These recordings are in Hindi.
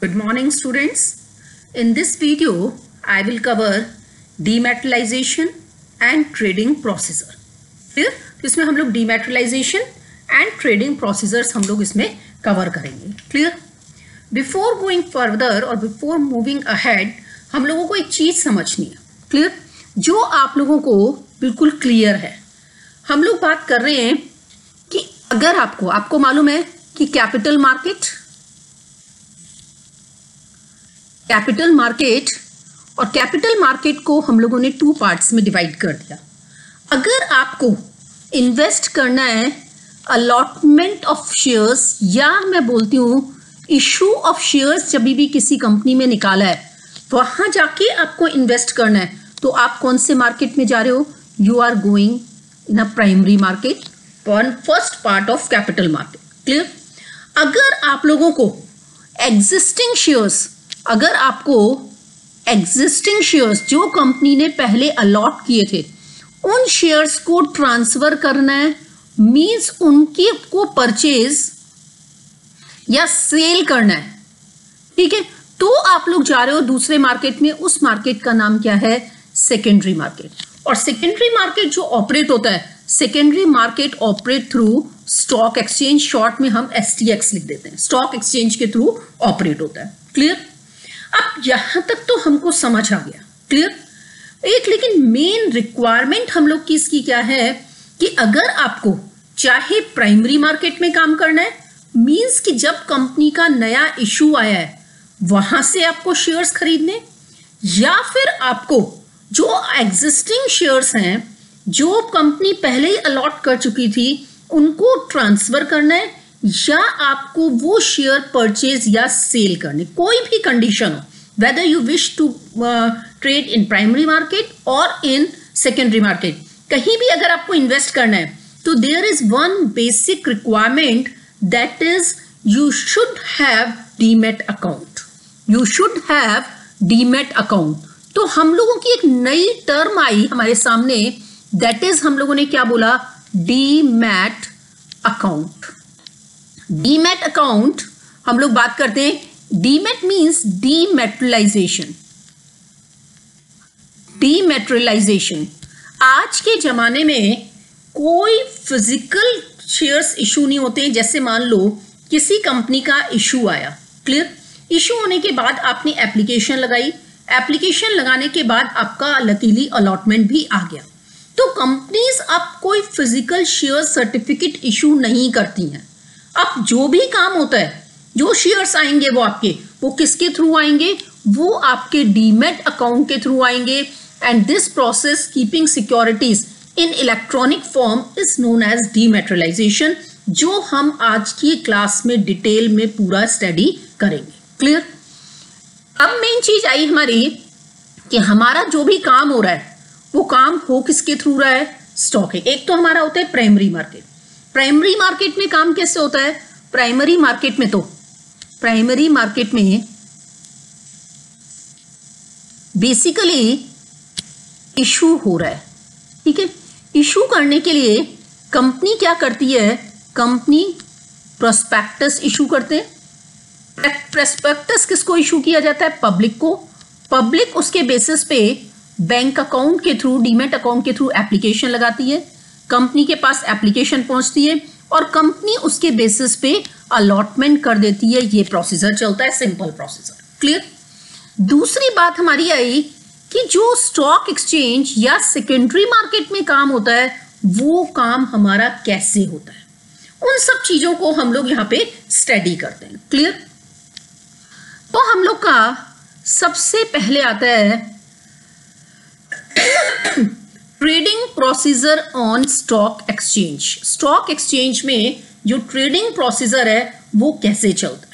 Good morning students. In this video I will cover dematerialization and trading procedure. फिर इसमें हम लोग dematerialization and trading procedures हम लोग इसमें कवर करेंगे. Clear? Before going further और before moving ahead हम लोगों को एक चीज समझनी है. Clear? जो आप लोगों को बिल्कुल क्लियर है. हम लोग बात कर रहे हैं कि अगर आपको मालूम है कि कैपिटल मार्केट को हम लोगों ने 2 पार्ट्स में डिवाइड कर दिया. अगर आपको इन्वेस्ट करना है अलॉटमेंट ऑफ शेयर्स या मैं बोलती हूँ इशू ऑफ शेयर्स जब भी किसी कंपनी में निकाला है वहां जाके आपको इन्वेस्ट करना है तो आप कौन से मार्केट में जा रहे हो? You are going in a primary market, first part of capital market. Clear? अगर आप लोगों को एग्जिस्टिंग शेयर्स जो कंपनी ने पहले अलॉट किए थे उन शेयर्स को ट्रांसफर करना है, मींस उनकी को परचेज या सेल करना है. ठीक है, तो आप लोग जा रहे हो दूसरे मार्केट में. उस मार्केट का नाम क्या है? Secondary market. और सेकेंडरी मार्केट जो ऑपरेट होता है, secondary market operate through stock exchange, short में हम STX लिख देते हैं. स्टॉक एक्सचेंज के थ्रू ऑपरेट होता है. क्लियर? अब यहां तक तो हमको समझ आ गया. क्लियर? एक लेकिन मेन रिक्वायरमेंट हम लोग की इसकी क्या है कि अगर आपको चाहे प्राइमरी मार्केट में काम करना है, मींस कि जब कंपनी का नया इशू आया है वहां से आपको शेयर्स खरीदने, या फिर आपको जो एग्जिस्टिंग शेयर्स हैं जो कंपनी पहले ही अलॉट कर चुकी थी उनको ट्रांसफर करना है, या आपको वो शेयर परचेज या सेल करने. कोई भी कंडीशन हो, whether you wish to trade in primary market और इन सेकेंडरी मार्केट, कहीं भी अगर आपको इन्वेस्ट करना है तो there is one basic requirement, that is you should have demat account. You should have demat account. तो हम लोगों की एक नई टर्म आई हमारे सामने, दैट इज हम लोगों ने क्या बोला? Demat account. डीमैट अकाउंट हम लोग बात करते हैं. Demat means डीमैटेरियलाइजेशन. डीमैटेरियलाइजेशन आज के जमाने में कोई फिजिकल शेयर्स इशू नहीं होते हैं. जैसे मान लो किसी कंपनी का इशू आया. क्लियर? इशू होने के बाद आपने एप्लीकेशन लगाई, एप्लीकेशन लगाने के बाद आपका लकीली अलॉटमेंट भी आ गया. तो कंपनीज अब कोई फिजिकल शेयर सर्टिफिकेट इशू नहीं करती हैं. अब जो भी काम होता है, जो शेयर्स आएंगे वो किसके थ्रू आएंगे? वो आपके डीमैट अकाउंट के थ्रू आएंगे. And this process keeping securities in electronic form is known as dematerialisation, जो हम आज की क्लास में डिटेल में पूरा स्टडी करेंगे. क्लियर? अब मेन चीज आई हमारी कि हमारा जो भी काम हो रहा है वो काम हो किसके थ्रू रहा है? स्टॉक है. एक तो हमारा होता है प्राइमरी मार्केट. प्राइमरी मार्केट में काम कैसे होता है? प्राइमरी मार्केट में बेसिकली इशू हो रहा है. ठीक है, इशू करने के लिए कंपनी क्या करती है? कंपनी प्रोस्पेक्टस इशू करते हैं. प्रोस्पेक्टस किसको इशू किया जाता है? पब्लिक को. पब्लिक उसके बेसिस पे बैंक अकाउंट के थ्रू, डीमैट अकाउंट के थ्रू एप्लीकेशन लगाती है. कंपनी के पास एप्लीकेशन पहुंचती है और कंपनी उसके बेसिस पे अलॉटमेंट कर देती है. ये प्रोसीजर चलता है, सिंपल प्रोसीजर. क्लियर? दूसरी बात हमारी आई कि जो स्टॉक एक्सचेंज या सेकेंडरी मार्केट में काम होता है वो काम हमारा कैसे होता है, उन सब चीजों को हम लोग यहाँ पे स्टडी करते हैं. क्लियर? तो हम लोग का सबसे पहले आता है trading procedure on stock exchange. Stock exchange में जो ट्रेडिंग प्रोसीजर है वो कैसे चलता है.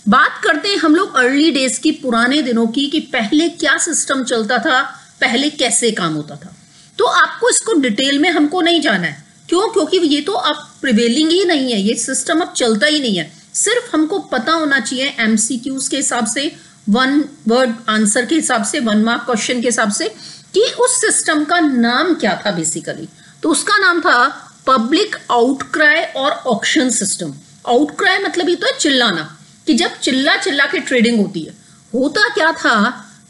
बात करते हैं हम लोग अर्ली डेज की, पुराने दिनों की, कि पहले क्या सिस्टम चलता था, पहले कैसे काम होता था. तो आपको इसको डिटेल में हमको नहीं जाना है. क्यों? क्योंकि ये तो अब प्रिवेलिंग ही नहीं है, ये सिस्टम अब चलता ही नहीं है. सिर्फ हमको पता होना चाहिए MCQs के हिसाब से, 1 वर्ड आंसर के हिसाब से, 1 मार्क क्वेश्चन के हिसाब से, कि उस सिस्टम का नाम क्या था बेसिकली. तो उसका नाम था पब्लिक आउटक्राई और ऑक्शन सिस्टम. आउटक्राई मतलब ये तो है चिल्लाना, कि जब चिल्ला चिल्ला के ट्रेडिंग होती है, होता क्या था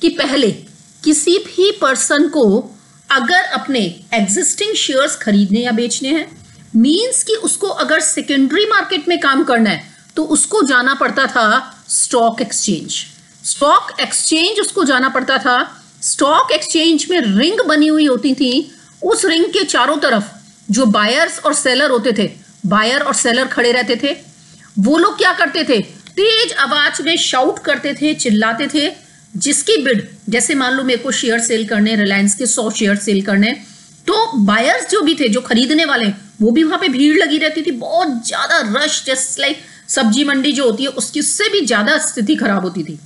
कि पहले किसी भी पर्सन को अगर अपने एग्जिस्टिंग शेयर्स खरीदने या बेचने हैं, मींस कि उसको अगर सेकेंडरी मार्केट में काम करना है तो उसको जाना पड़ता था स्टॉक एक्सचेंज। स्टॉक एक्सचेंज उसको जाना पड़ता था। स्टॉक एक्सचेंज में रिंग बनी हुई होती थी, उस रिंग के चारों तरफ जो बायर्स और सेलर होते थे, बायर और सेलर खड़े रहते थे। वो लोग क्या करते थे, तेज आवाज में शाउट करते थे, चिल्लाते थे। जिसकी बिड, जैसे मान लो मेरे को शेयर सेल करने, रिलायंस के 100 शेयर सेल करने, तो बायर्स जो भी थे, जो खरीदने वाले, वो भी वहां पे भीड़ लगी रहती थी, बहुत ज्यादा रश, जस्ट लाइक सब्जी मंडी जो होती है उसकी, उससे भी ज्यादा स्थिति खराब होती थी।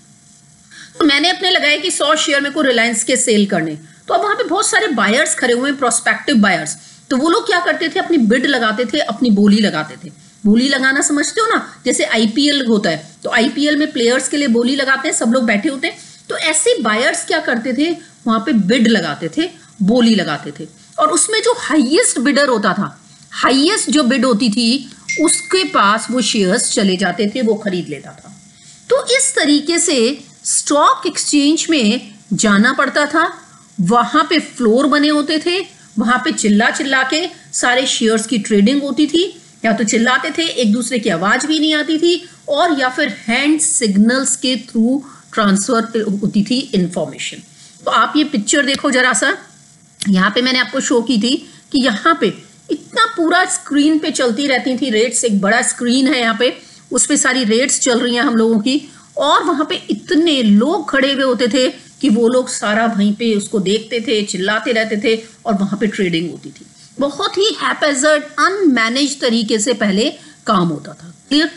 तो मैंने अपने लगाए कि 100 शेयर मेरे को रिलायंस के सेल करने, तो अब वहां पे बहुत सारे बायर्स खड़े हुए हैं, प्रोस्पेक्टिव बायर्स। तो वो लोग क्या करते थे, अपनी बिड लगाते थे, अपनी बोली लगाते थे। बोली लगाना समझते हो ना, जैसे आईपीएल होता है तो आईपीएल में प्लेयर्स के लिए बोली लगाते हैं, सब लोग बैठे होते हैं। तो ऐसे बायर्स क्या करते थे, वहां पे बिड लगाते थे, बोली लगाते थे, और उसमें जो हाईएस्ट बिडर होता था, हाईएस्ट जो बिड होती थी, उसके पास वो शेयर्स चले जाते थे, वो खरीद लेता था। तो इस तरीके से स्टॉक एक्सचेंज में जाना पड़ता था। वहां पे फ्लोर बने होते थे, वहां पे चिल्ला चिल्ला के सारे शेयर्स की ट्रेडिंग होती थी। या तो चिल्लाते थे, एक दूसरे की आवाज भी नहीं आती थी, और या फिर हैंड सिग्नल्स के थ्रू ट्रांसफर होती थी इंफॉर्मेशन। तो आप ये पिक्चर देखो जरा सा, यहाँ पे मैंने आपको शो की थी कि यहाँ पे इतना पूरा स्क्रीन पे चलती रहती थी रेट्स। एक बड़ा स्क्रीन है यहाँ पे, उस पे सारी रेट्स चल रही हैं हम लोगों की, और वहां पे इतने लोग खड़े हुए होते थे कि वो लोग सारा वहीं पे उसको देखते थे, चिल्लाते रहते थे, और वहां पे ट्रेडिंग होती थी। बहुत ही हैपेजर्ड, अनमैनेज तरीके से पहले काम होता था। क्लियर?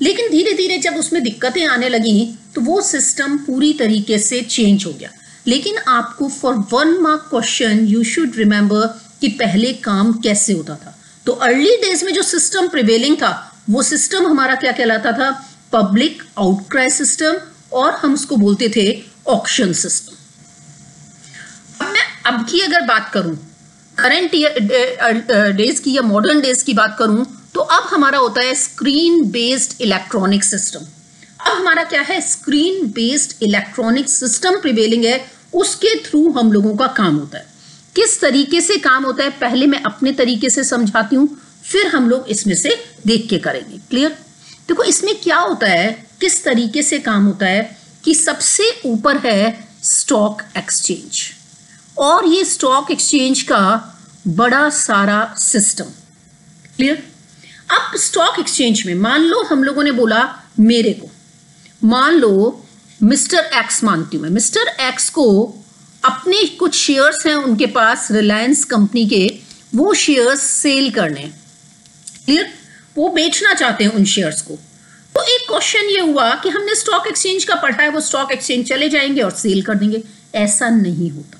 लेकिन धीरे धीरे जब उसमें दिक्कतें आने लगी तो वो सिस्टम पूरी तरीके से चेंज हो गया। लेकिन आपको for 1 mark question you should remember कि पहले काम कैसे होता था। तो अर्ली डेज में जो सिस्टम प्रिवेलिंग था, वो सिस्टम हमारा क्या कहलाता था, पब्लिक आउटक्राई सिस्टम, और हम उसको बोलते थे ऑक्शन सिस्टम। अब मैं अब की अगर बात करूं, करंट डेज की या मॉडर्न डेज की बात करूं, तो अब हमारा होता है स्क्रीन बेस्ड इलेक्ट्रॉनिक सिस्टम। अब हमारा क्या है, screen based electronic system prevailing है, उसके थ्रू हम लोगों का काम होता है। किस तरीके से काम होता है, पहले मैं अपने तरीके से समझाती हूं, फिर हम लोग इसमें से देख के करेंगे। क्लियर? देखो इसमें क्या होता है, किस तरीके से काम होता है, कि सबसे ऊपर है स्टॉक एक्सचेंज, और ये स्टॉक एक्सचेंज का बड़ा सारा सिस्टम। क्लियर? अब स्टॉक एक्सचेंज में मान लो हम लोगों ने बोला, मेरे को मान लो मिस्टर एक्स मानती हूं मैं, मिस्टर एक्स को अपने कुछ शेयर्स हैं उनके पास रिलायंस कंपनी के, वो शेयर्स सेल करने। क्लियर? वो बेचना चाहते हैं उन शेयर्स को। तो एक क्वेश्चन ये हुआ कि हमने स्टॉक एक्सचेंज का पढ़ा है, वो स्टॉक एक्सचेंज चले जाएंगे और सेल कर देंगे। ऐसा नहीं होता।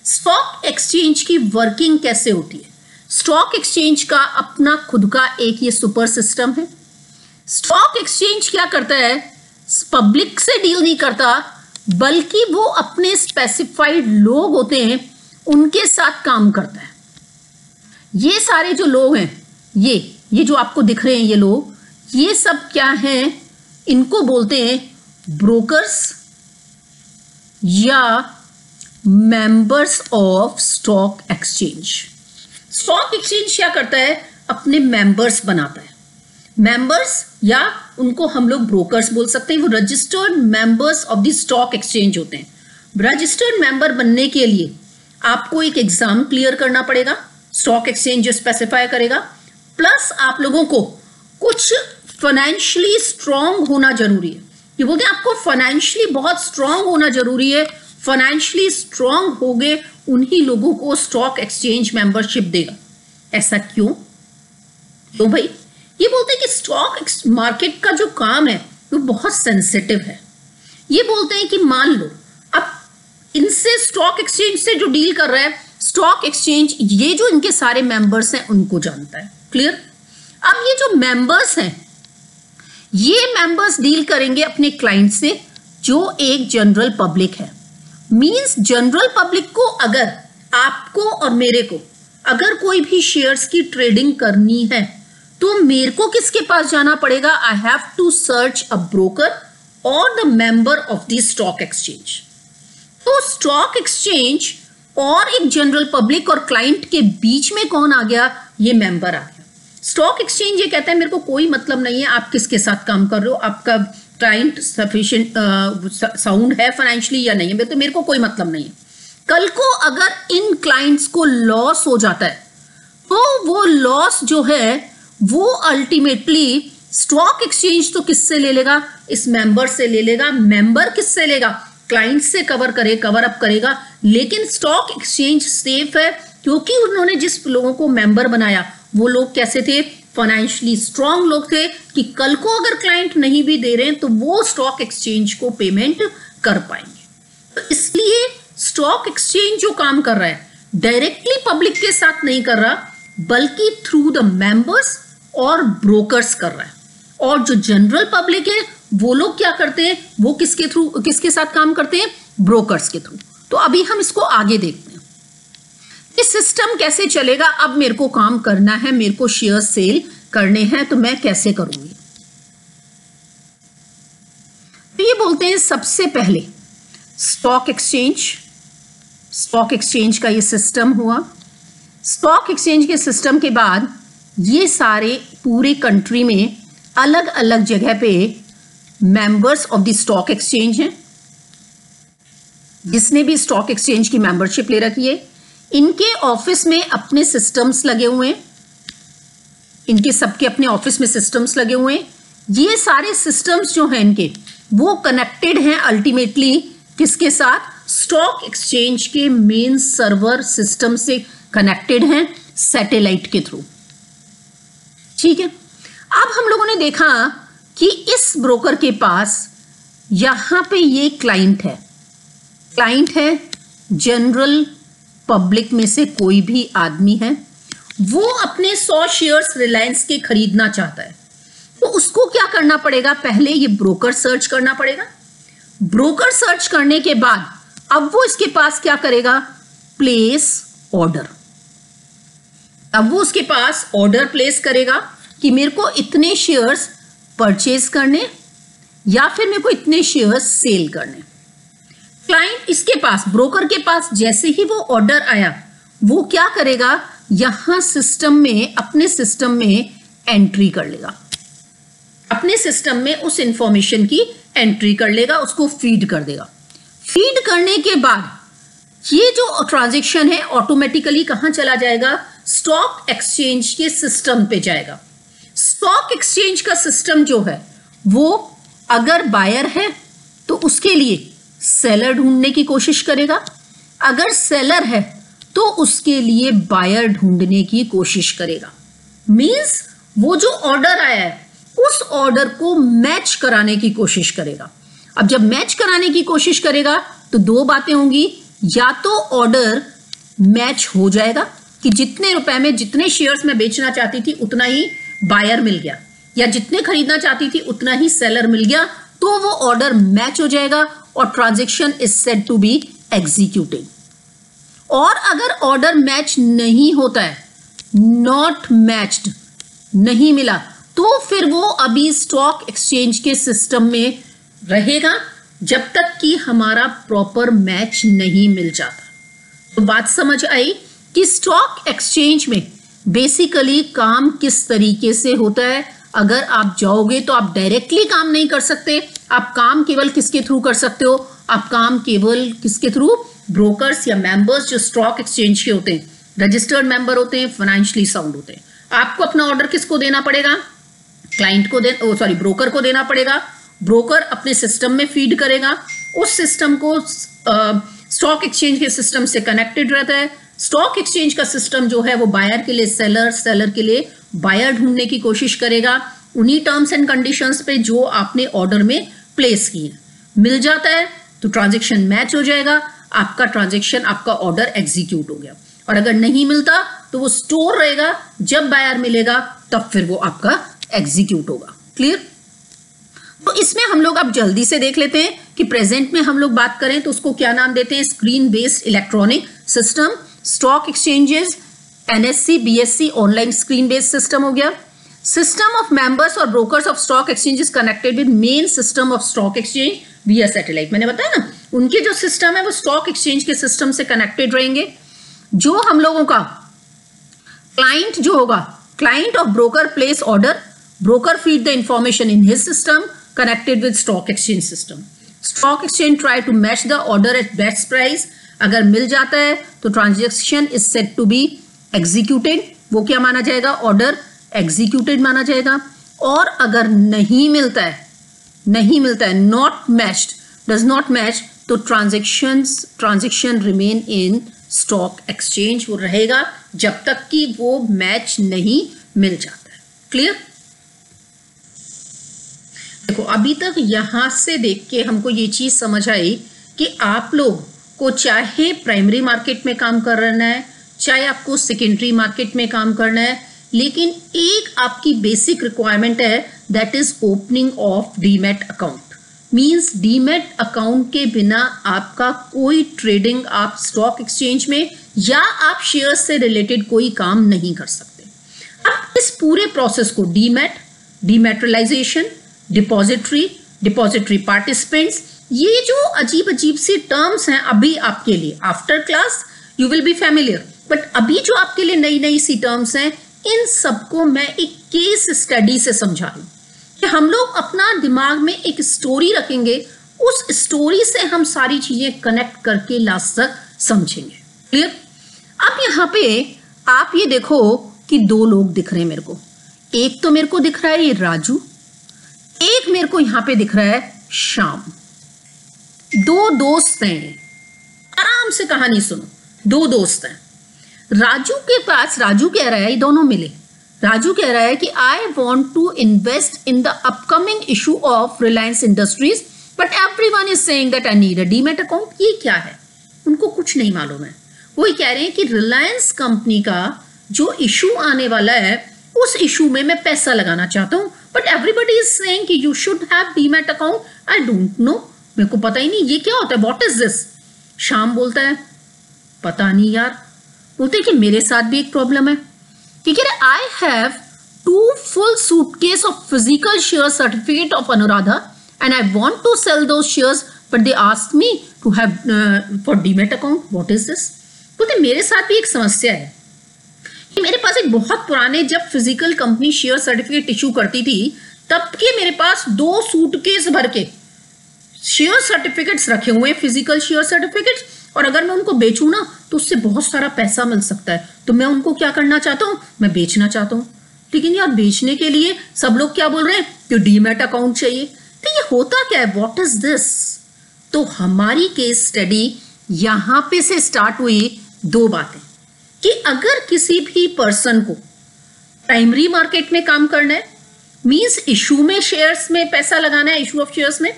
स्टॉक एक्सचेंज की वर्किंग कैसे होती है, स्टॉक एक्सचेंज का अपना खुद का एक ये सुपर सिस्टम है। स्टॉक एक्सचेंज क्या करता है, पब्लिक से डील नहीं करता, बल्कि वो अपने स्पेसिफाइड लोग होते हैं उनके साथ काम करता है। ये सारे जो लोग हैं, ये जो आपको दिख रहे हैं ये लोग, ये सब क्या हैं, इनको बोलते हैं ब्रोकर्स या members of stock exchange. Stock exchange क्या करता है, अपने मेंबर्स बनाता है। मेंबर्स या उनको हम लोग ब्रोकर्स बोल सकते हैं, वो registered members of the stock exchange होते हैं। रजिस्टर्ड मेंबर बनने के लिए आपको एक एग्जाम क्लियर करना पड़ेगा, स्टॉक एक्सचेंज जो स्पेसिफाई करेगा, प्लस आप लोगों को कुछ फाइनेंशियली स्ट्रांग होना जरूरी है। ये बोलते हैं आपको फाइनेंशियली बहुत स्ट्रांग होना जरूरी है। फाइनेंशियली स्ट्रांग हो गए उन्हीं लोगों को स्टॉक एक्सचेंज मेंबरशिप देगा। ऐसा क्यों? तो भाई ये बोलते हैं कि स्टॉक मार्केट का जो काम है वो बहुत सेंसिटिव है। ये बोलते हैं कि मान लो अब इनसे स्टॉक एक्सचेंज से जो डील कर रहा है, स्टॉक एक्सचेंज ये जो इनके सारे मेंबर्स हैं उनको जानता है। क्लियर? अब ये जो मेंबर्स हैं, ये मेंबर्स डील करेंगे अपने क्लाइंट से जो एक जनरल पब्लिक है। मींस जनरल पब्लिक को, अगर आपको और मेरे को अगर कोई भी शेयर्स की ट्रेडिंग करनी है तो मेरे को किसके पास जाना पड़ेगा? I have to search a broker और the member of the stock exchange. तो स्टॉक एक्सचेंज और एक जनरल पब्लिक और क्लाइंट के बीच में कौन आ गया? ये मेंबर आ गया। स्टॉक एक्सचेंज ये कहता है मेरे को कोई मतलब नहीं है आप किसके साथ काम कर रहे हो, आपका क्लाइंट सफिशिएंट साउंड है फाइनेंशियली या नहीं है, तो मेरे को कोई मतलब नहीं है। कल को अगर इन क्लाइंट्स को लॉस हो जाता है तो वो लॉस जो है वो अल्टीमेटली स्टॉक एक्सचेंज तो किससे ले लेगा? इस मेंबर से ले लेगा। मेंबर किससे लेगा? क्लाइंट से कवर अप करेगा। लेकिन स्टॉक एक्सचेंज सेफ है क्योंकि उन्होंने जिस लोगों को मेंबर बनाया वो लोग कैसे थे? फाइनेंशियली स्ट्रांग लोग थे कि कल को अगर क्लाइंट नहीं भी दे रहे हैं तो वो स्टॉक एक्सचेंज को पेमेंट कर पाएंगे। तो इसलिए स्टॉक एक्सचेंज जो काम कर रहा है डायरेक्टली पब्लिक के साथ नहीं कर रहा बल्कि थ्रू द मेंबर्स और ब्रोकर्स कर रहा है। और जो जनरल पब्लिक है वो लोग क्या करते हैं? वो किसके साथ काम करते हैं? ब्रोकर्स के थ्रू। तो अभी हम इसको आगे देखते हैं ये सिस्टम कैसे चलेगा। अब मेरे को काम करना है, मेरे को शेयर सेल करने हैं, तो मैं कैसे करूंगी? तो ये बोलते हैं सबसे पहले स्टॉक एक्सचेंज का ये सिस्टम हुआ। स्टॉक एक्सचेंज के सिस्टम के बाद ये सारे पूरे कंट्री में अलग अलग जगह पे members of the stock exchange हैं। जिसने भी स्टॉक एक्सचेंज की मेंबरशिप ले रखी है इनके ऑफिस में अपने सिस्टम्स लगे हुए हैं। इनके सबके अपने ऑफिस में सिस्टम्स लगे हुए हैं। ये सारे सिस्टम्स जो हैं इनके वो कनेक्टेड हैं अल्टीमेटली किसके साथ? स्टॉक एक्सचेंज के मेन सर्वर सिस्टम से कनेक्टेड हैं सैटेलाइट के थ्रू। ठीक है। अब हम लोगों ने देखा कि इस ब्रोकर के पास यहां पे ये क्लाइंट है जनरल पब्लिक में से कोई भी आदमी है, वो अपने 100 शेयर्स रिलायंस के खरीदना चाहता है। तो उसको क्या करना पड़ेगा? पहले ये ब्रोकर सर्च करना पड़ेगा। ब्रोकर सर्च करने के बाद अब वो इसके पास क्या करेगा? Place order. अब वो उसके पास ऑर्डर प्लेस करेगा कि मेरे को इतने शेयर्स परचेज करने या फिर मेरे को इतने शेयर्स सेल करने। क्लाइंट इसके पास, ब्रोकर के पास जैसे ही वो ऑर्डर आया वो क्या करेगा? यहां सिस्टम में, अपने सिस्टम में एंट्री कर लेगा। अपने सिस्टम में उस इंफॉर्मेशन की एंट्री कर लेगा, उसको फीड कर देगा। फीड करने के बाद ये जो ट्रांजैक्शन है ऑटोमेटिकली कहां चला जाएगा? स्टॉक एक्सचेंज के सिस्टम पे जाएगा। स्टॉक एक्सचेंज का सिस्टम जो है वो अगर बायर है तो उसके लिए सेलर ढूंढने की कोशिश करेगा, अगर सेलर है तो उसके लिए बायर ढूंढने की कोशिश करेगा। मींस वो जो ऑर्डर आया है उस ऑर्डर को मैच कराने की कोशिश करेगा। अब जब मैच कराने की कोशिश करेगा तो दो बातें होंगी, या तो ऑर्डर मैच हो जाएगा कि जितने रुपए में जितने शेयर्स मैं बेचना चाहती थी उतना ही बायर मिल गया, या जितने खरीदना चाहती थी उतना ही सेलर मिल गया, तो वो ऑर्डर मैच हो जाएगा और transaction is said to be executed. और अगर ऑर्डर मैच नहीं होता है, नॉट मैच्ड, नहीं मिला, तो फिर वो अभी स्टॉक एक्सचेंज के सिस्टम में रहेगा जब तक कि हमारा प्रॉपर मैच नहीं मिल जाता। तो बात समझ आई कि स्टॉक एक्सचेंज में बेसिकली काम किस तरीके से होता है। अगर आप जाओगे तो आप डायरेक्टली काम नहीं कर सकते, आप काम केवल किसके थ्रू कर सकते हो? आप काम केवल किसके थ्रू? ब्रोकर्स या मेंबर्स जो स्टॉक एक्सचेंज के होते हैं, रजिस्टर्ड मेंबर होते हैं, फाइनेंशियली साउंड होते हैं। आपको अपना ऑर्डर किसको देना पड़ेगा? क्लाइंट को ब्रोकर को देना पड़ेगा। ब्रोकर अपने सिस्टम में फीड करेगा, उस सिस्टम को स्टॉक एक्सचेंज के सिस्टम से कनेक्टेड रहता है। स्टॉक एक्सचेंज का सिस्टम जो है वो बायर के लिए सेलर, सेलर के लिए बायर ढूंढने की कोशिश करेगा उन्हीं टर्म्स एंड कंडीशंस पे जो आपने ऑर्डर में प्लेस किए। मिल जाता है तो ट्रांजैक्शन मैच हो जाएगा, आपका ट्रांजैक्शन, आपका ऑर्डर एग्जीक्यूट हो गया। और अगर नहीं मिलता तो वो स्टोर रहेगा, जब बायर मिलेगा तब फिर वो आपका एग्जीक्यूट होगा। क्लियर? तो इसमें हम लोग अब जल्दी से देख लेते हैं कि प्रेजेंट में हम लोग बात करें तो उसको क्या नाम देते हैं? Screen based electronic system. Stock exchanges, NSC, BSc online screen based system हो गया। सिस्टम ऑफ मेंबर्स और brokers of stock exchange is connected with main system of stock exchange विया सैटेलाइट। मैंने बताया ना, उनके जो सिस्टम है वो स्टॉक एक्सचेंज के सिस्टम से कनेक्टेड रहेंगे। जो हम लोगों का क्लाइंट जो होगा, client of broker place order, broker feed the information in his system connected with stock exchange system. Stock exchange try to match the order at best price. अगर मिल जाता है तो transaction is set to be executed, वो क्या माना जाएगा, ऑर्डर एग्जीक्यूटेड माना जाएगा। और अगर नहीं मिलता है, not matched, does not match, तो transaction remain in stock exchange, वो रहेगा जब तक कि वो मैच नहीं मिल जाता है। क्लियर? देखो अभी तक यहां से देख के हमको ये चीज समझ आई कि आप लोग को चाहे प्राइमरी मार्केट में काम करना है, चाहे आपको सेकेंडरी मार्केट में काम करना है, लेकिन एक आपकी बेसिक रिक्वायरमेंट है, that is opening of demat account. Means demat account के बिना आपका कोई ट्रेडिंग आप स्टॉक एक्सचेंज में या आप शेयर से रिलेटेड कोई काम नहीं कर सकते। अब इस पूरे प्रोसेस को डीमैट, डीमैटेरियलाइजेशन, डिपॉजिटरी पार्टिसिपेंट्स, ये जो अजीब अजीब सी टर्म्स हैं अभी आपके लिए, after class you will be familiar, but अभी जो आपके लिए नई नई सी टर्म्स हैं, इन सबको मैं एक केस स्टडी से समझा रही हूं कि हम लोग अपना दिमाग में एक स्टोरी रखेंगे, उस स्टोरी से हम सारी चीजें कनेक्ट करके लास्ट तक समझेंगे। क्लियर? अब यहां पे आप ये देखो कि दो लोग दिख रहे हैं मेरे को। एक तो मेरे को दिख रहा है ये राजू, एक मेरे को यहां पे दिख रहा है श्याम। दो दोस्त हैं, आराम से कहानी सुनो। दो दोस्त हैं। राजू के पास, राजू कह रहा है, ये दोनों मिले, राजू कह रहा है कि I want to invest in the upcoming issue of Reliance Industries, but everyone is saying that I need a demat account. ये क्या है, उनको कुछ नहीं मालूम है। वो ही कह रहे हैं कि रिलायंस कंपनी का जो इशू आने वाला है, उस इशू में मैं पैसा लगाना चाहता हूं, बट एवरीबडी इज सेइंग कि you should have demat account. I don't know, मेरे को पता ही नहीं ये क्या होता है, व्हाट इज दिस। श्याम बोलता है पता नहीं यार। बोलते कि मेरे साथ भी एक प्रॉब्लम है, ठीक है, I have 2 full suitcase of physical share certificate of Anuradha and I want to sell those shares, but they asked me to have for demat account. What is this? बोलते मेरे साथ भी एक समस्या है कि मेरे पास एक बहुत पुराने, जब physical company share certificate issue करती थी, तब के मेरे पास 2 सूटकेस भर के शेयर सर्टिफिकेट्स रखे हुए हैं, फिजिकल शेयर सर्टिफिकेट्स, और अगर मैं उनको बेचूं ना तो उससे बहुत सारा पैसा मिल सकता है। तो मैं उनको क्या करना चाहता हूं, मैं बेचना चाहता हूं। लेकिन यार बेचने के लिए सब लोग क्या बोल रहे हैं कि डीमैट अकाउंट चाहिए। तो ये होता क्या है, व्हाट इज दिस। तो हमारी केस स्टडी यहां पे से स्टार्ट हुई 2 बातें कि अगर किसी भी पर्सन को प्राइमरी मार्केट में काम करना है, मींस इशू में शेयर्स में पैसा लगाना है, इशू ऑफ शेयर्स में,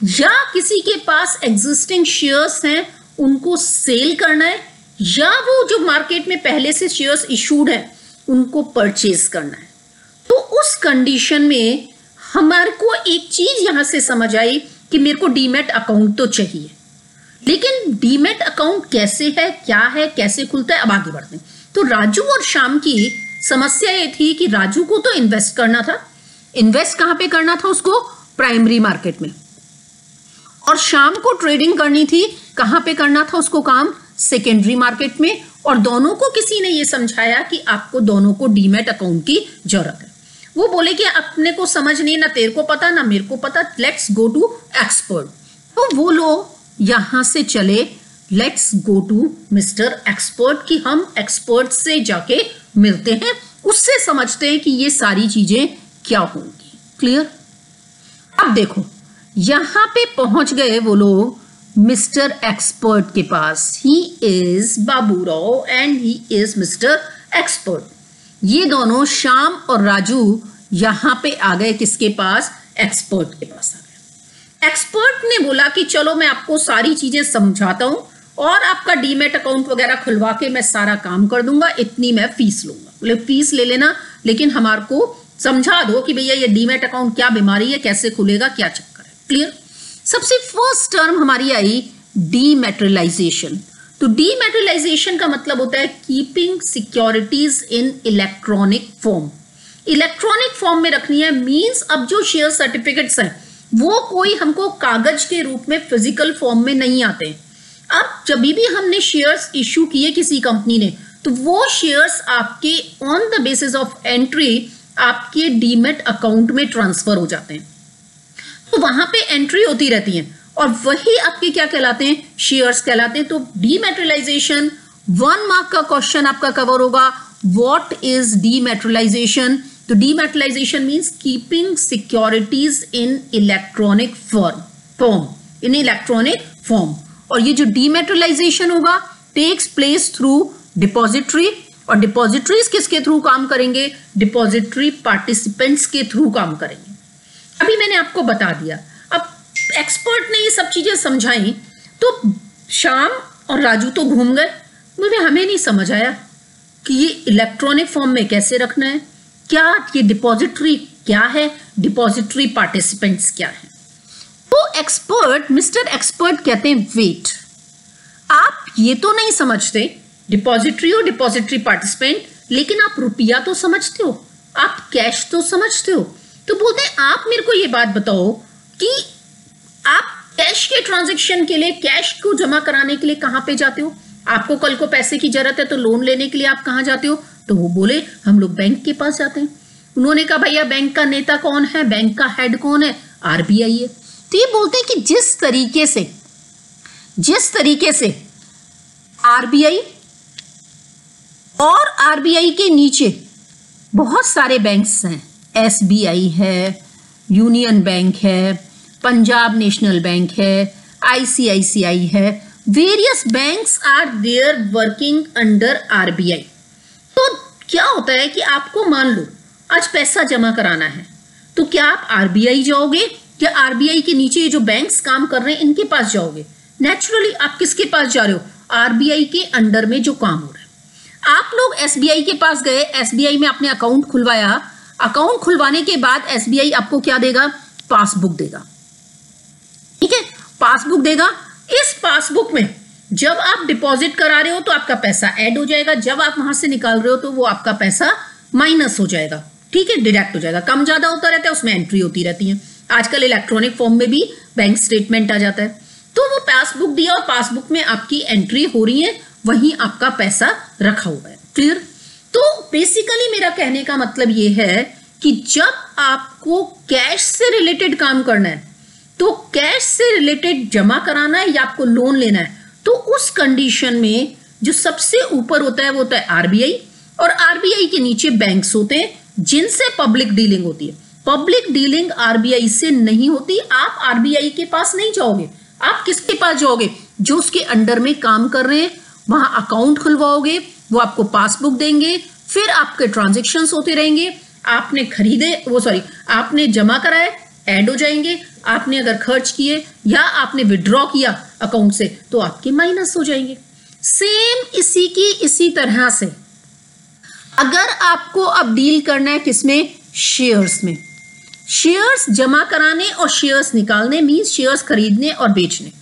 या किसी के पास एग्जिस्टिंग शेयर्स हैं उनको सेल करना है, या वो जो मार्केट में पहले से शेयर्स इशूड है उनको परचेज करना है, तो उस कंडीशन में हमारे को एक चीज यहां से समझ आई कि मेरे को डीमैट अकाउंट तो चाहिए। लेकिन डीमैट अकाउंट कैसे है, क्या है, कैसे खुलता है, अब आगे बढ़ते हैं। तो राजू और श्याम की समस्या ये थी कि राजू को तो इन्वेस्ट करना था, इन्वेस्ट कहां पे करना था उसको, प्राइमरी मार्केट में, और शाम को ट्रेडिंग करनी थी, कहां पे करना था उसको काम, सेकेंडरी मार्केट में। और दोनों को किसी ने ये समझाया कि आपको दोनों को डीमैट अकाउंट की जरूरत है। वो बोले कि अपने को समझ नहीं, ना तेरे को पता ना मेरे को पता, लेट्स गो टू एक्सपर्ट। तो वो लोग यहां से चले, let's go to mister expert, कि हम एक्सपर्ट से जाके मिलते हैं, उससे समझते हैं कि ये सारी चीजें क्या होंगी। क्लियर? अब देखो यहां पे पहुंच गए वो लोग मिस्टर एक्सपर्ट के पास। He is Baburao and he is mister expert. ये दोनों श्याम और राजू यहां पे आ गए, किसके पास, एक्सपर्ट के पास आ गए। एक्सपर्ट ने बोला कि चलो मैं आपको सारी चीजें समझाता हूं और आपका डीमैट अकाउंट वगैरह खुलवा के मैं सारा काम कर दूंगा, इतनी मैं फीस लूंगा। बोले फीस ले लेना, लेकिन हमारे को समझा दो कि भैया ये डीमैट अकाउंट क्या बीमारी है, कैसे खुलेगा, क्या चक्कर है। क्लियर? सबसे फर्स्ट टर्म हमारी आई डीमैटेरियलाइजेशन। तो डीमैटेरियलाइजेशन का मतलब होता है keeping securities in electronic form. Electronic form में रखनी है मींस अब जो शेयर सर्टिफिकेट्स हैं वो कोई हमको कागज के रूप में फिजिकल फॉर्म में नहीं आते। अब जब भी हमने शेयर्स इश्यू किए किसी कंपनी ने तो वो शेयर्स आपके on the basis of entry आपके डीमेट अकाउंट में ट्रांसफर हो जाते हैं। तो वहां पे एंट्री होती रहती है और वही आपके क्या कहलाते हैं, शेयर्स कहलाते हैं। तो डीमैटेरियलाइजेशन 1 मार्क का क्वेश्चन आपका कवर होगा, व्हाट इज डीमैटेरियलाइजेशन। तो dematerialisation means keeping securities in electronic form, in electronic form. और ये जो डीमैटेरियलाइजेशन होगा टेक्स प्लेस थ्रू डिपॉजिटरी, और डिपॉजिटरीज किसके थ्रू काम करेंगे, डिपॉजिटरी पार्टिसिपेंट्स के थ्रू काम करेंगे। अभी मैंने आपको बता दिया। अब एक्सपर्ट ने ये सब चीजें समझाई तो श्याम और राजू तो घूम गए, मुझे हमें नहीं समझ आया कि ये इलेक्ट्रॉनिक फॉर्म में कैसे रखना है, क्या ये डिपॉजिटरी क्या है, डिपॉजिटरी पार्टिसिपेंट्स क्या है। तो एक्सपर्ट, मिस्टर एक्सपर्ट कहते हैं वेट, आप ये तो नहीं समझते डिपॉजिटरी और डिपॉजिटरी पार्टिसिपेंट, लेकिन आप रुपया तो समझते हो, आप कैश तो समझते हो। तो बोलते हैं आप मेरे को ये बात बताओ कि आप कैश के ट्रांजैक्शन के लिए, कैश को जमा कराने के लिए कहां पे जाते हो। आपको कल को पैसे की जरूरत है तो लोन लेने के लिए आप कहां जाते हो, तो वो बोले हम लोग बैंक के पास जाते हैं। उन्होंने कहा भैया बैंक का नेता कौन है, बैंक का हेड कौन है, आरबीआई है। तो ये बोलते हैं कि जिस तरीके से आरबीआई और आरबीआई के नीचे बहुत सारे बैंक्स हैं, एसबीआई है, यूनियन बैंक है, पंजाब नेशनल बैंक है, आईसीआईसीआई है, various banks are there working under RBI. तो क्या होता है कि आपको मान लो आज पैसा जमा कराना है तो क्या आप आरबीआई जाओगे या आरबीआई के नीचे ये जो बैंक्स काम कर रहे हैं इनके पास जाओगे। नेचुरली आप किसके पास जा रहे हो, आरबीआई के अंडर में जो काम हो रहा है। आप लोग एसबीआई के पास गए, एसबीआई में आपने अकाउंट खुलवाया, अकाउंट खुलवाने के बाद एसबीआई आपको क्या देगा, पासबुक देगा। ठीक है, पासबुक देगा। इस पासबुक में जब आप डिपॉजिट करा रहे हो तो आपका पैसा ऐड हो जाएगा, जब आप वहां से निकाल रहे हो तो वो आपका पैसा माइनस हो जाएगा। ठीक है, डिडक्ट हो जाएगा, कम ज्यादा होता रहता है, उसमें एंट्री होती रहती है। आजकल इलेक्ट्रॉनिक फॉर्म में भी बैंक स्टेटमेंट आ जाता है। तो वो पासबुक दिया और पासबुक में आपकी एंट्री हो रही है, वहीं आपका पैसा रखा हुआ है। क्लियर। तो बेसिकली मेरा कहने का मतलब ये है कि जब आपको कैश से रिलेटेड काम करना है, तो कैश से रिलेटेड जमा कराना है या आपको लोन लेना है, तो उस कंडीशन में जो सबसे ऊपर होता है वो होता है आरबीआई, और आरबीआई के नीचे बैंक्स होते हैं जिनसे पब्लिक डीलिंग होती है। पब्लिक डीलिंग आरबीआई से नहीं होती, आप आरबीआई के पास नहीं जाओगे, आप किसके पास जाओगे, जो उसके अंडर में काम कर रहे हैं, वहां अकाउंट खुलवाओगे, वो आपको पासबुक देंगे, फिर आपके ट्रांजैक्शंस होते रहेंगे। आपने खरीदे आपने जमा कराए, ऐड हो जाएंगे, आपने अगर खर्च किए या आपने विड्रॉ किया अकाउंट से तो आपके माइनस हो जाएंगे। सेम इसी तरह से अगर आपको अब डील करना है किसमें, शेयर्स में, शेयर्स जमा कराने और शेयर्स निकालने मींस शेयर्स खरीदने और बेचने,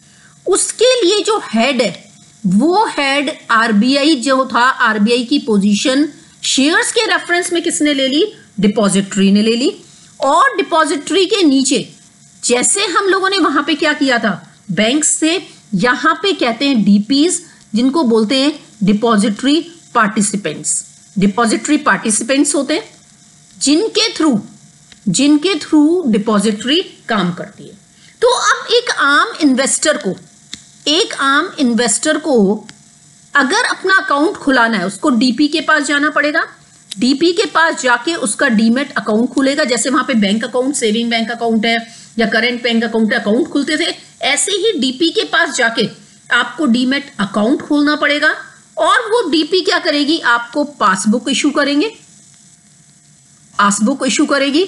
उसके लिए जो हेड है वो हेड आरबीआई जो था, आरबीआई की पोजीशन शेयर्स के रेफरेंस में किसने ले ली, डिपॉजिटरी ने ले ली। और डिपॉजिटरी के नीचे जैसे हम लोगों ने वहां पे क्या किया था, बैंक से, यहां पे कहते हैं डीपीज, जिनको बोलते हैं डिपॉजिटरी पार्टिसिपेंट्स। डिपॉजिटरी पार्टिसिपेंट्स होते हैं जिनके थ्रू डिपॉजिटरी काम करती है। तो अब एक आम इन्वेस्टर को अगर अपना अकाउंट खुलाना है, उसको डीपी के पास जाना पड़ेगा। डीपी के पास जाके उसका डीमेट अकाउंट खुलेगा, जैसे वहां पे bank account, saving bank account है या करंट बैंक अकाउंट खुलते थे, ऐसे ही डीपी के पास जाके आपको डीमेट अकाउंट खोलना पड़ेगा। और वो डीपी क्या करेगी, आपको पासबुक इशू करेगी।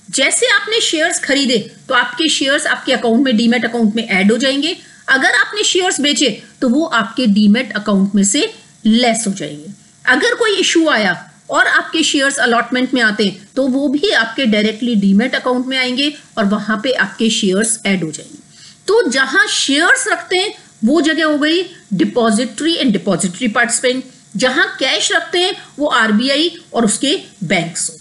जैसे आपने शेयर्स खरीदे तो आपके शेयर्स आपके अकाउंट में, डीमेट अकाउंट में ऐड हो जाएंगे। अगर आपने शेयर्स बेचे तो वो आपके डीमेट अकाउंट में से लेस हो जाएंगे। अगर कोई इशू आया और आपके शेयर्स अलॉटमेंट में आते हैं तो वो भी आपके डायरेक्टली डीमेट अकाउंट में आएंगे और वहां पे आपके शेयर्स ऐड हो जाएंगे। तो जहां शेयर्स रखते हैं वो जगह हो गई डिपॉजिटरी एंड डिपॉजिटरी पार्टिसिपेंट, जहां कैश रखते हैं वो आरबीआई और उसके बैंक्स हो गए।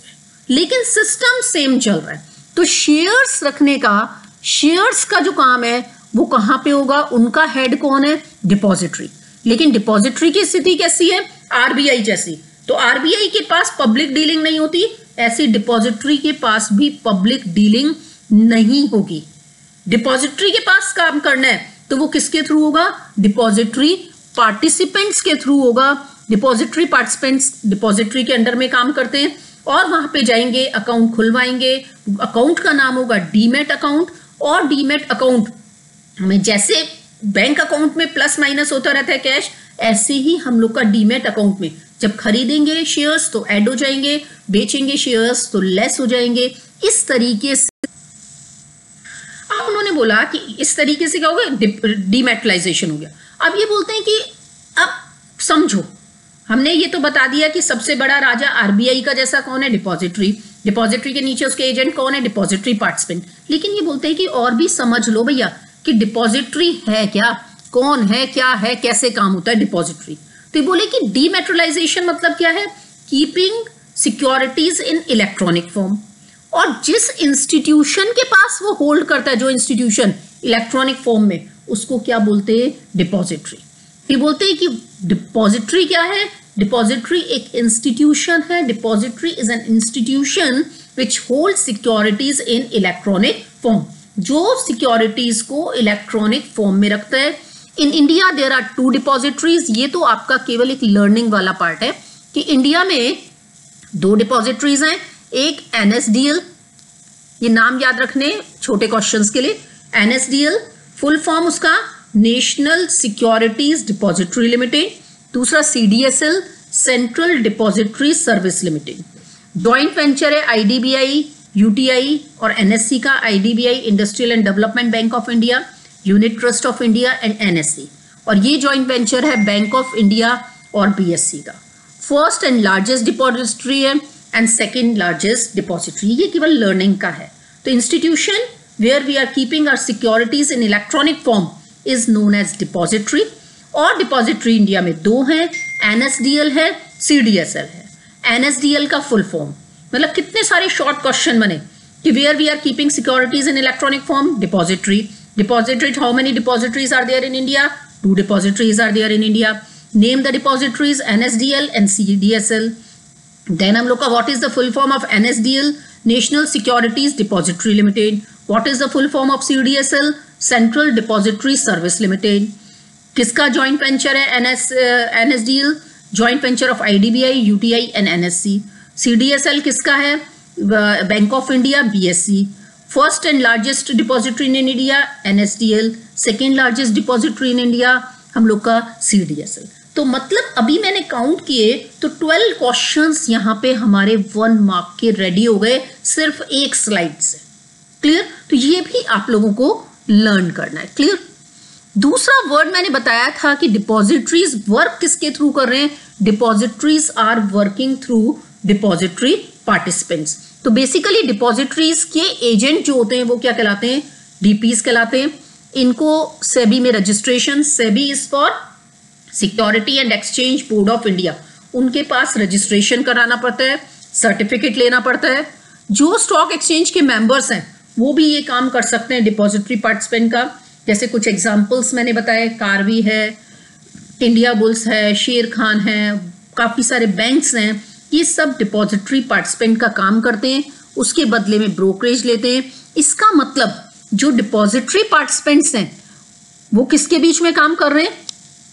लेकिन सिस्टम सेम चल रहा है। तो शेयर्स रखने का, शेयर्स का जो काम है वो कहां पे होगा, उनका हेड कौन है, डिपॉजिटरी। लेकिन डिपॉजिटरी की स्थिति कैसी है, आरबीआई जैसी। तो आरबीआई के पास पब्लिक डीलिंग नहीं होती, ऐसी डिपॉजिटरी के पास भी पब्लिक डीलिंग नहीं होगी। डिपॉजिटरी के पास काम करना है तो वो किसके थ्रू होगा, डिपॉजिटरी पार्टिसिपेंट्स के थ्रू होगा। डिपॉजिटरी पार्टिसिपेंट्स डिपॉजिटरी के अंडर में काम करते हैं और वहां पे जाएंगे, अकाउंट खुलवाएंगे। अकाउंट का नाम होगा डीमैट अकाउंट। और डीमैट अकाउंट में जैसे बैंक अकाउंट में प्लस माइनस होता रहता है कैश, ऐसे ही हम लोग का डीमैट अकाउंट में जब खरीदेंगे शेयर्स तो ऐड हो जाएंगे, बेचेंगे शेयर्स तो लेस हो जाएंगे। इस तरीके से अब उन्होंने बोला कि इस तरीके से क्या हो गया, डीमैटलाइजेशन हो गया। अब ये बोलते हैं कि अब समझो, हमने ये तो बता दिया कि सबसे बड़ा राजा आरबीआई का जैसा कौन है, डिपॉजिटरी। डिपॉजिटरी के नीचे उसके एजेंट कौन है, डिपॉजिटरी पार्टिसिपेंट। लेकिन ये बोलते हैं कि और भी समझ लो भैया कि डिपॉजिटरी है क्या, कौन है, क्या है, कैसे काम होता है डिपॉजिटरी। तो ये बोले कि डीमैटेरियलाइजेशन मतलब क्या है, keeping securities in electronic form. और जिस इंस्टीट्यूशन के पास वो होल्ड करता है, जो इंस्टीट्यूशन इलेक्ट्रॉनिक फॉर्म में, उसको क्या बोलते हैं, डिपॉजिटरी। ये बोलते हैं कि डिपॉजिटरी क्या है, डिपॉजिटरी एक इंस्टीट्यूशन है। Depository is an institution which hold securities in electronic form, जो सिक्योरिटीज को इलेक्ट्रॉनिक फॉर्म में रखता है। In India there are 2 depositories. ये तो आपका केवल एक लर्निंग वाला पार्ट है कि इंडिया में 2 डिपॉजिटरीज हैं। एक एनएसडीएल, ये नाम याद रखने छोटे क्वेश्चंस के लिए। एनएसडीएल फुल फॉर्म उसका नेशनल सिक्योरिटीज डिपॉजिटरी लिमिटेड। दूसरा CDSL, Central Depository Service Limited. Joint venture है आईडीबीआई, यूटीआई और एनएससी का। IDBI Industrial and Development Bank of India, Unit Trust of India and NSC. और ये जॉइंट वेंचर है बैंक ऑफ इंडिया और बीएससी का। फर्स्ट एंड लार्जेस्ट डिपॉजिटरी है एंड सेकेंड लार्जेस्ट डिपॉजिटरी। ये केवल लर्निंग का है। तो institution where we are keeping our securities in electronic form is known as depository. और डिपॉजिटरी इंडिया में 2 हैं, एनएसडीएल है, सीडीएसएल है। एनएसडीएल का फुल फॉर्म मतलब कितने सारे शॉर्ट क्वेश्चन बने कि where we are keeping securities in electronic form, depository. Depository, how many depositories are there in India, 2 depositories are there in India. Name the depositories, NSDL and CDSL. Then हम लोग का what is the full form of NSDL, National Securities Depository Limited. What is the full form of CDSL, Central Depository Service Limited. किसका जॉइंट वेंचर है NSDL, joint venture of IDBI, UTI and NSC. CDSL किसका है, Bank of India, BSc. First and largest depository in India NSDL, second largest depository in India हम लोग का सीडीएसएल। तो मतलब अभी मैंने काउंट किए तो 12 क्वेश्चंस यहाँ पे हमारे 1 मार्क के रेडी हो गए सिर्फ एक स्लाइड से। क्लियर? तो ये भी आप लोगों को लर्न करना है। क्लियर? दूसरा वर्ड मैंने बताया था कि डिपॉजिटरीज वर्क किसके थ्रू कर रहे हैं, depositories are working through depository participants. तो बेसिकली डिपॉजिटरीज के एजेंट जो होते हैं वो क्या कहलाते हैं, डीपीज कहलाते हैं। इनको सेबी में registration, SEBI is for security and exchange board of India, उनके पास रजिस्ट्रेशन कराना पड़ता है, सर्टिफिकेट लेना पड़ता है। जो स्टॉक एक्सचेंज के मेंबर्स हैं वो भी ये काम कर सकते हैं डिपॉजिटरी पार्टिसिपेंट का। जैसे कुछ एग्जांपल्स मैंने बताए, कार्वी है, इंडिया बुल्स है, शेर खान है, काफ़ी सारे बैंक्स हैं। ये सब डिपॉजिटरी पार्टिसिपेंट का काम करते हैं, उसके बदले में ब्रोकरेज लेते हैं। इसका मतलब जो डिपॉजिटरी पार्टिसिपेंट्स हैं वो किसके बीच में काम कर रहे हैं,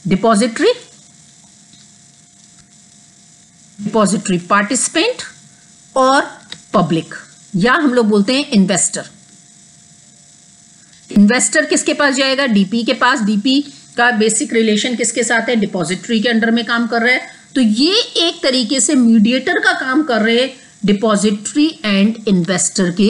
डिपॉजिटरी पार्टिसिपेंट और पब्लिक, या हम लोग बोलते हैं इन्वेस्टर। इन्वेस्टर किसके पास जाएगा, डीपी के पास। डीपी का बेसिक रिलेशन किसके साथ है, डिपॉजिटरी के अंडर में काम कर रहा है। तो ये एक तरीके से मीडिएटर का काम कर रहे हैं डिपॉजिटरी एंड इन्वेस्टर के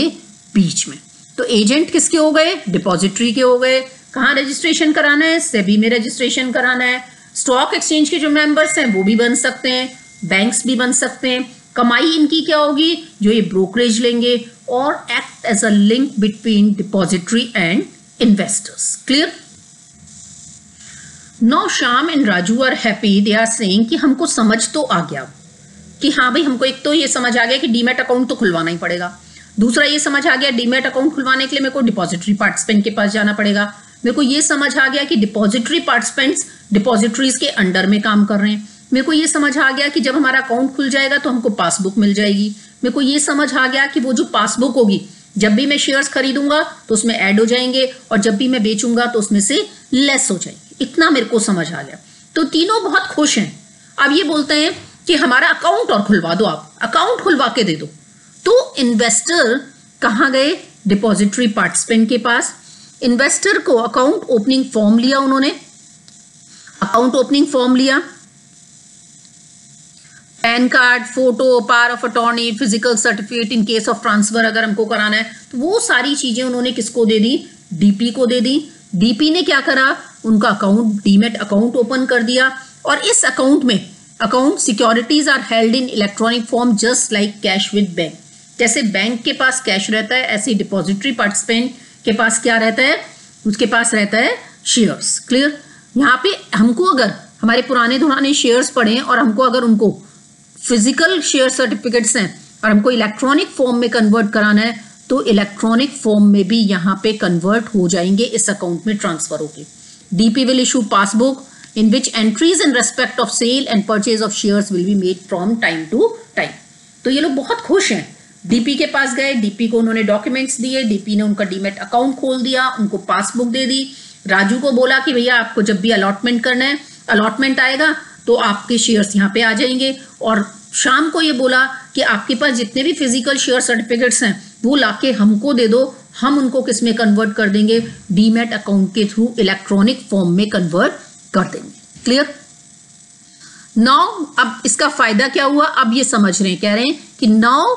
बीच में। तो एजेंट किसके हो गए, डिपॉजिटरी के हो गए। कहाँ रजिस्ट्रेशन कराना है, सेबी में रजिस्ट्रेशन कराना है। स्टॉक एक्सचेंज के जो मेंबर्स हैं वो भी बन सकते हैं, बैंक्स भी बन सकते हैं। कमाई इनकी क्या होगी, जो ये ब्रोकरेज लेंगे और act as a link between depository and investors. Clear? Now Shyam and Raju are happy, they are saying कि हमको समझ तो आ गया। कि हाँ भाई हमको एक तो ये समझ आ गया कि डीमैट अकाउंट तो खुलवाना ही पड़ेगा, दूसरा ये समझ आ गया डीमैट अकाउंट खुलवाने के लिए मेरे को डिपॉजिटरी पार्टिसिपेंट के पास जाना पड़ेगा, मेरे को ये समझ आ गया कि डिपॉजिटरी पार्टिसिपेंट्स डिपॉजिटरीज के अंडर में काम कर रहे हैं, मेरे को ये समझ आ गया कि जब हमारा अकाउंट खुल जाएगा तो हमको पासबुक मिल जाएगी, मेरे को ये समझ आ गया कि वो जो पासबुक होगी जब भी मैं शेयर्स खरीदूंगा तो उसमें ऐड हो जाएंगे और जब भी मैं बेचूंगा तो उसमें से लेस हो जाएंगे, इतना मेरे को समझ आ गया। तो तीनों बहुत खुश हैं। अब ये बोलते हैं कि हमारा अकाउंट और खुलवा दो, आप अकाउंट खुलवा के दे दो। तो इन्वेस्टर कहाँ गए? डिपॉजिटरी पार्टिसिपेंट के पास। इन्वेस्टर को अकाउंट ओपनिंग फॉर्म लिया, उन्होंने अकाउंट ओपनिंग फॉर्म लिया, pan card, photo, power of attorney, physical certificate in case of transfer अगर हमको कराना है, तो वो सारी चीजें उन्होंने किसको दे दी? डीपी को दे दी। डीपी ने क्या करा? उनका अकाउंट डीमैट अकाउंट ओपन कर दिया और इस अकाउंट में account securities are held in electronic form just like cash with bank. जैसे बैंक के पास कैश रहता है ऐसे डिपॉजिटरी पार्टिसिपेंट के पास क्या रहता है? उसके पास रहता है शेयर्स। क्लियर? यहाँ पे हमको अगर हमारे पुराने धुराने शेयर्स पड़े और हमको अगर उनको फिजिकल शेयर सर्टिफिकेट्स हैं और हमको इलेक्ट्रॉनिक फॉर्म में कन्वर्ट कराना है तो इलेक्ट्रॉनिक फॉर्म में भी यहाँ पे कन्वर्ट हो जाएंगे, इस अकाउंट में ट्रांसफर होगी। DP will issue passbook in which entries in respect of sale and purchase of shares will be made from time to time। तो ये लोग बहुत खुश हैं। डीपी के पास गए, डीपी को उन्होंने डॉक्यूमेंट्स दिए, डीपी ने उनका डीमैट अकाउंट खोल दिया, उनको पासबुक दे दी। राजू को बोला कि भैया आपको जब भी अलॉटमेंट करना है, अलॉटमेंट आएगा तो आपके शेयर्स यहाँ पे आ जाएंगे। और शाम को ये बोला कि आपके पास जितने भी फिजिकल शेयर सर्टिफिकेट्स हैं वो लाके हमको दे दो, हम उनको किस में कन्वर्ट कर देंगे? डीमैट अकाउंट के थ्रू इलेक्ट्रॉनिक फॉर्म में कन्वर्ट कर देंगे। क्लियर? नाउ अब इसका फायदा क्या हुआ? अब ये समझ रहे हैं, कह रहे हैं कि now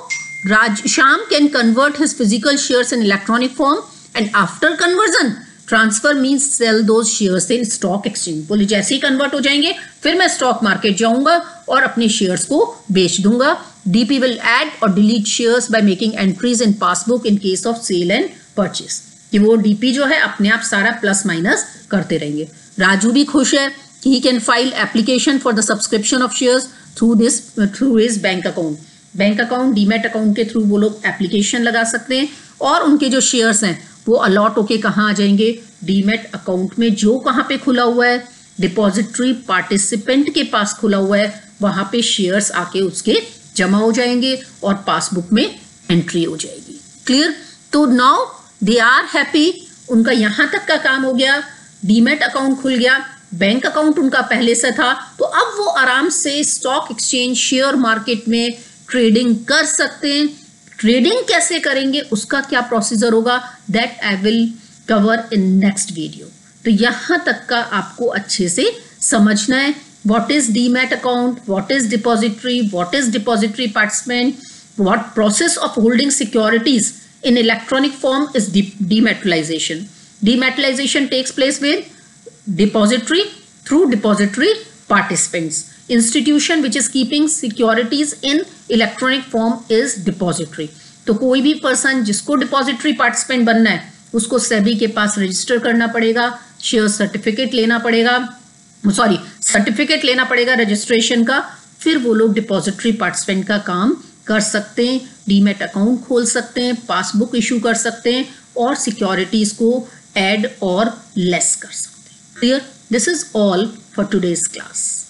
Shyam can convert his physical shares in electronic form and after conversion transfer means sell those shares in stock exchange. बोले जैसे ही कन्वर्ट हो जाएंगे फिर मैं स्टॉक मार्केट जाऊंगा और अपने शेयर्स को बेच दूंगा। डीपी विल ऐड और delete shares by making entries in passbook in case of sale and purchase. कि वो डीपी जो है अपने आप सारा प्लस माइनस करते रहेंगे। राजू भी खुश है कि he can file application for the subscription of shares through his bank account। Bank account demat account के थ्रू वो लोग एप्लीकेशन लगा सकते हैं और उनके जो शेयर्स हैं वो अलॉट होके कहाँ आ जाएंगे? डीमैट अकाउंट में, जो कहाँ पे खुला हुआ है? डिपॉजिटरी पार्टिसिपेंट के पास खुला हुआ है, वहां पे शेयर्स आके उसके जमा हो जाएंगे और पासबुक में एंट्री हो जाएगी। क्लियर? तो नाउ दे आर हैप्पी, उनका यहां तक का काम हो गया, डीमैट अकाउंट खुल गया, बैंक अकाउंट उनका पहले से था, तो अब वो आराम से स्टॉक एक्सचेंज शेयर मार्केट में ट्रेडिंग कर सकते हैं। ट्रेडिंग कैसे करेंगे, उसका क्या प्रोसीजर होगा, that I will cover in next video. तो यहां तक का आपको अच्छे से समझना है। What is demat account, what is depository, what is depository participant, what process of holding securities in electronic form is dematerialization. Dematerialization takes place with depository through depository participants. Institution which is keeping securities in electronic form is depository. तो कोई भी पर्सन जिसको डिपॉजिटरी पार्टिसिपेंट बनना है उसको सेबी के पास रजिस्टर करना पड़ेगा, शेयर सर्टिफिकेट लेना पड़ेगा, सर्टिफिकेट लेना पड़ेगा रजिस्ट्रेशन का, फिर वो लोग डिपॉजिटरी पार्टिसिपेंट का काम कर सकते हैं, डीमैट अकाउंट खोल सकते हैं, पासबुक इशू कर सकते हैं और सिक्योरिटीज को ऐड और लेस कर सकते हैं। Clear? This is all for today's class.